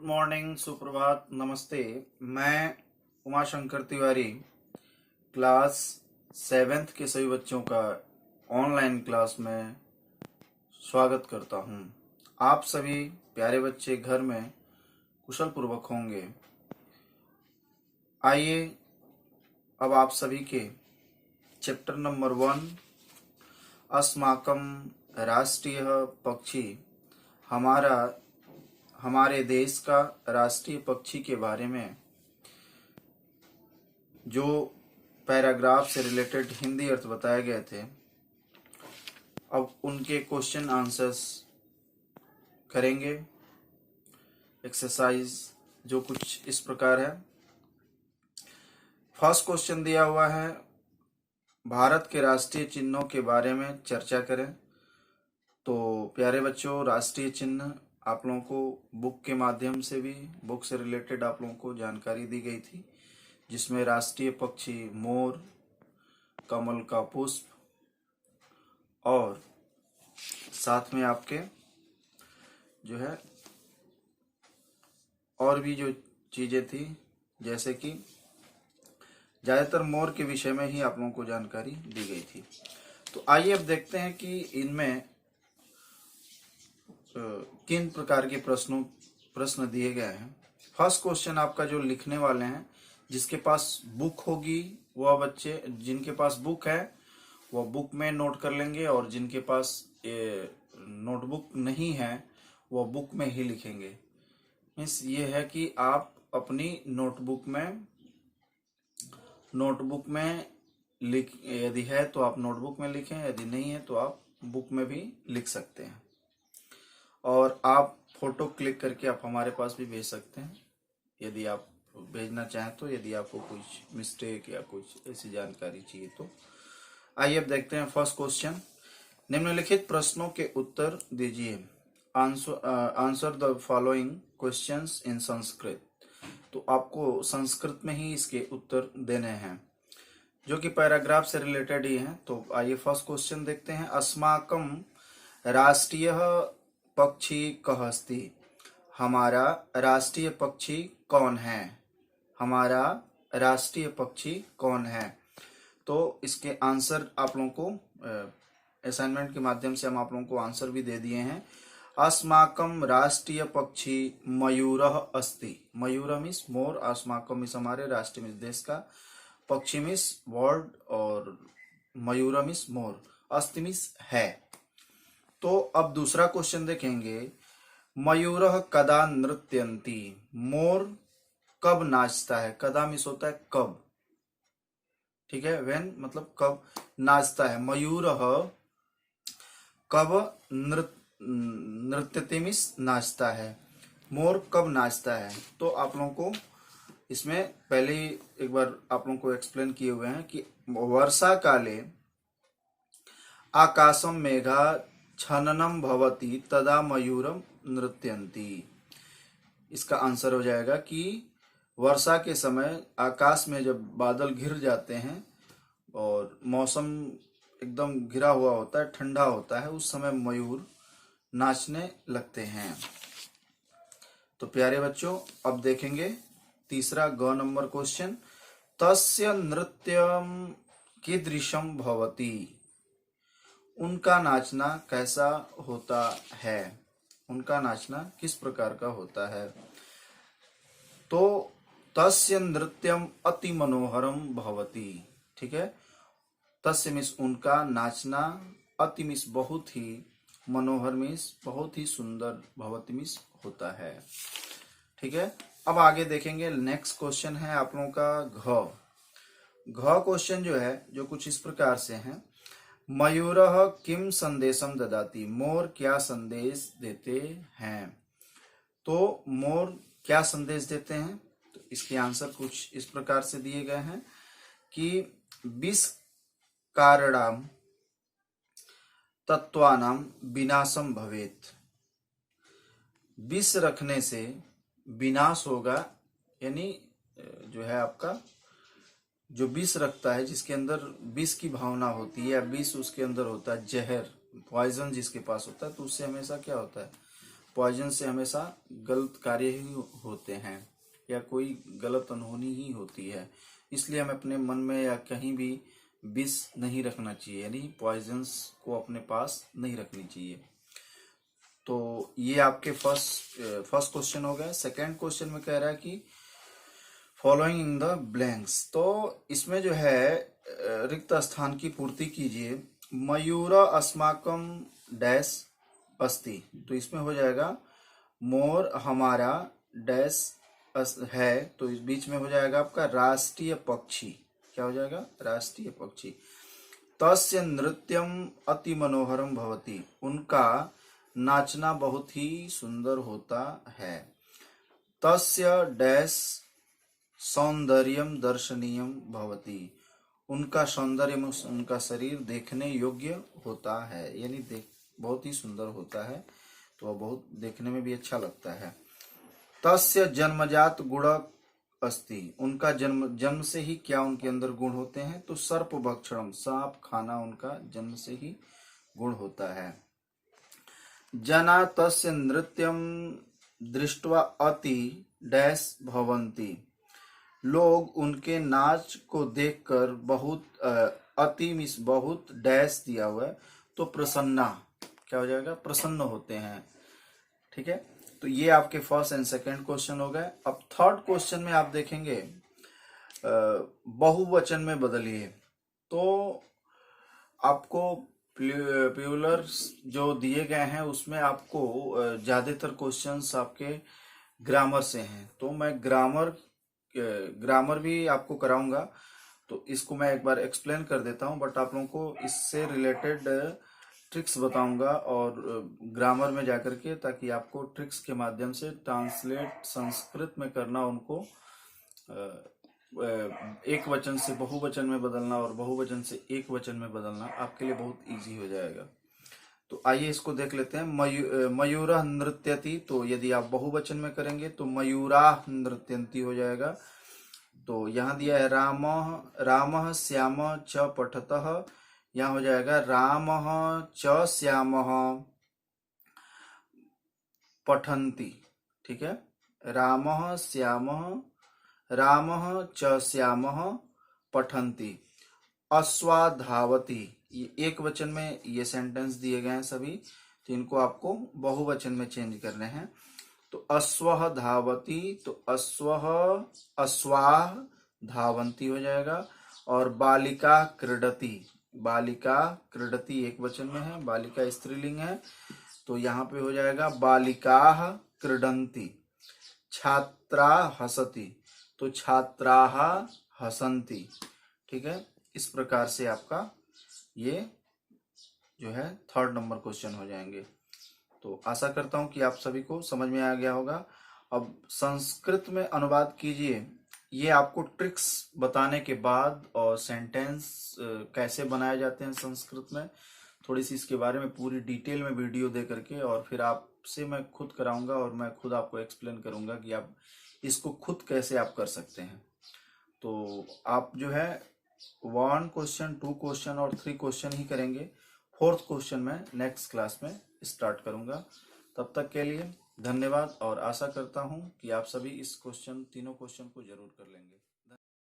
Morning, सुप्रभात, नमस्ते। मैं उमाशंकर तिवारी क्लास 7th के सभी बच्चों का ऑनलाइन क्लास में स्वागत करता हूं। आप सभी प्यारे बच्चे घर में कुशल पूर्वक होंगे। आइए अब आप सभी के चैप्टर नंबर 1 अस्माकं राष्ट्रीय पक्षी हमारे देश का राष्ट्रीय पक्षी के बारे में जो पैराग्राफ से रिलेटेड हिंदी अर्थ बताए गए थे, अब उनके क्वेश्चन आंसर्स करेंगे। एक्सरसाइज जो कुछ इस प्रकार है। फर्स्ट क्वेश्चन दिया हुआ है, भारत के राष्ट्रीय चिन्हों के बारे में चर्चा करें। तो प्यारे बच्चों, राष्ट्रीय चिन्ह आप लोगों को बुक के माध्यम से भी, बुक से रिलेटेड आप लोगों को जानकारी दी गई थी, जिसमें राष्ट्रीय पक्षी मोर, कमल का पुष्प और साथ में आपके जो है और भी जो चीजें थी, जैसे कि ज्यादातर मोर के विषय में ही आप लोगों को जानकारी दी गई थी। तो आइए अब देखते हैं कि इनमें किन प्रकार के प्रश्न दिए गए हैं। फर्स्ट क्वेश्चन आपका जो लिखने वाले हैं, जिसके पास बुक होगी वह बच्चे, जिनके पास बुक है वह बुक में नोट कर लेंगे, और जिनके पास नोटबुक नहीं है वह बुक में ही लिखेंगे। मीन्स ये है कि आप अपनी नोटबुक में यदि है तो आप नोटबुक में लिखें, यदि नहीं है तो आप बुक में भी लिख सकते हैं। और आप फोटो क्लिक करके आप हमारे पास भी भेज सकते हैं, यदि आप भेजना चाहें तो, यदि आपको कुछ मिस्टेक या कुछ ऐसी जानकारी चाहिए तो। आइए अब देखते हैं फर्स्ट क्वेश्चन। निम्नलिखित प्रश्नों के उत्तर दीजिए। Answer the following questions in Sanskrit. तो आपको संस्कृत में ही इसके उत्तर देने हैं, जो कि पैराग्राफ से रिलेटेड ही हैं। तो आइए फर्स्ट क्वेश्चन देखते हैं। अस्माकं राष्ट्रीय पक्षी कः अस्ति। हमारा राष्ट्रीय पक्षी कौन है। हमारा राष्ट्रीय पक्षी कौन है। तो इसके आंसर आप लोगों को असाइनमेंट के माध्यम से हम आप लोगों को आंसर भी दे दिए हैं। अस्माकं राष्ट्रीय पक्षी मयूरः अस्ति। मयूर मीन्स मोर, अस्माकं मीन्स हमारे, राष्ट्रीय मीन्स देश का, पक्षी मीन्स बर्ड, और मयूर मीन्स मोर, अस्ति मीन्स है। तो अब दूसरा क्वेश्चन देखेंगे। मयूरः कदा नृत्यन्ति। मोर कब नाचता है। कदा मीन्स होता है कब, ठीक है। व्हेन मतलब कब नाचता है। मयूरः कब नृत्यति मीन्स नाचता है। मोर कब नाचता है। तो आप लोगों को इसमें पहले ही एक बार आप लोगों को एक्सप्लेन किए हुए हैं कि वर्षा काले आकाशम मेघा छननम भवति तदा मयूरम नृत्यन्ति। इसका आंसर हो जाएगा कि वर्षा के समय आकाश में जब बादल घिर जाते हैं और मौसम एकदम घिरा हुआ होता है, ठंडा होता है, उस समय मयूर नाचने लगते हैं। तो प्यारे बच्चों, अब देखेंगे तीसरा ग नंबर क्वेश्चन। तस्य नृत्यम कीदृशम भवति। उनका नाचना कैसा होता है। उनका नाचना किस प्रकार का होता है। तो तस्य नृत्यम अति मनोहरम भवति, ठीक है। तस्य मीन्स उनका, नाचना, अति मीन्स बहुत ही, मनोहर मीन्स बहुत ही सुंदर, भवति मीन्स होता है, ठीक है। अब आगे देखेंगे। नेक्स्ट क्वेश्चन है आप लोगों का घ क्वेश्चन जो है, जो कुछ इस प्रकार से है। मयूरः किम संदेशम ददाति। मोर क्या संदेश देते हैं। तो मोर क्या संदेश देते हैं। तो इसके आंसर कुछ इस प्रकार से दिए गए हैं कि विष कारणाम तत्वानाम विनाशम भवेत। विष रखने से विनाश होगा, यानी जो है आपका जो विष रखता है, जिसके अंदर विष की भावना होती है, या विष उसके अंदर होता है, जहर, पॉइजन जिसके पास होता है, तो उससे हमेशा क्या होता है, पॉइजन से हमेशा गलत कार्य ही होते हैं या कोई गलत अनहोनी ही होती है, इसलिए हमें अपने मन में या कहीं भी विष नहीं रखना चाहिए, यानी पॉइजन्स को अपने पास नहीं रखनी चाहिए। तो ये आपके फर्स्ट क्वेश्चन हो गया। सेकंड क्वेश्चन में कह रहा है कि फॉलोइंग इन द ब्लैंक्स, तो इसमें जो है रिक्त स्थान की पूर्ति कीजिए। मयूर अस्माकम डैश अस्ति, तो इसमें हो जाएगा मोर हमारा डैश है, तो इस बीच में हो जाएगा आपका राष्ट्रीय पक्षी। क्या हो जाएगा? राष्ट्रीय पक्षी। तस्य नृत्यम अति मनोहरम भवति, उनका नाचना बहुत ही सुंदर होता है। तस्य डैश सौंदर्यम दर्शनीयम भवति, उनका सौंदर्य, उनका शरीर देखने योग्य होता है, यानी बहुत ही सुंदर होता है, तो वह बहुत देखने में भी अच्छा लगता है। तस्य जन्मजात गुण अस्ति, उनका जन्म से ही क्या उनके अंदर गुण होते हैं? तो सर्प भक्षणम, सांप खाना उनका जन्म से ही गुण होता है। जना तस्य नृत्यम दृष्ट्वा अति डैश भवन्ति, लोग उनके नाच को देखकर बहुत डैश दिया हुआ है, तो प्रसन्ना, क्या हो जाएगा? प्रसन्न होते हैं। ठीक है, तो ये आपके फर्स्ट एंड सेकंड क्वेश्चन हो गए। अब थर्ड क्वेश्चन में आप देखेंगे बहुवचन में बदलिए, तो आपको प्लूरल जो दिए गए हैं उसमें आपको ज्यादातर क्वेश्चंस आपके ग्रामर से हैं, तो मैं ग्रामर भी आपको कराऊंगा, तो इसको मैं एक बार एक्सप्लेन कर देता हूं, बट आप लोगों को इससे रिलेटेड ट्रिक्स बताऊंगा और ग्रामर में जाकर के, ताकि आपको ट्रिक्स के माध्यम से ट्रांसलेट संस्कृत में करना, उनको एक वचन से बहुवचन में बदलना और बहुवचन से एक वचन में बदलना आपके लिए बहुत इजी हो जाएगा। तो आइए इसको देख लेते हैं। मयूरा नृत्यति, तो यदि आप बहुवचन में करेंगे तो मयूरा नृत्यंती हो जाएगा। तो यहाँ दिया है राम श्याम च पठतः, यहाँ हो जाएगा राम च श्याम पठन्ति। ठीक है, राम च श्याम पठन्ति। अश्वा धावति, ये एक वचन में ये सेंटेंस दिए गए हैं सभी, तो इनको आपको बहुवचन में चेंज करने हैं। तो अश्वः धावति, तो अश्वाः धावन्ति हो जाएगा। और बालिका क्रीडति एक वचन में है, बालिका स्त्रीलिंग है, तो यहाँ पे हो जाएगा बालिकाः क्रीडन्ति। छात्रा हसति, तो छात्राः हसन्ति। ठीक है, इस प्रकार से आपका ये जो है थर्ड नंबर क्वेश्चन हो जाएंगे। तो आशा करता हूं कि आप सभी को समझ में आ गया होगा। अब संस्कृत में अनुवाद कीजिए। ये आपको ट्रिक्स बताने के बाद और सेंटेंस कैसे बनाए जाते हैं संस्कृत में, थोड़ी सी इसके बारे में पूरी डिटेल में वीडियो दे करके, और फिर आपसे मैं खुद कराऊंगा और मैं खुद आपको एक्सप्लेन करूंगा कि आप इसको खुद कैसे आप कर सकते हैं। तो आप जो है 1 क्वेश्चन, 2 क्वेश्चन और 3 क्वेश्चन ही करेंगे। 4th क्वेश्चन में नेक्स्ट क्लास में स्टार्ट करूंगा। तब तक के लिए धन्यवाद, और आशा करता हूं कि आप सभी इस तीनों क्वेश्चन को जरूर कर लेंगे।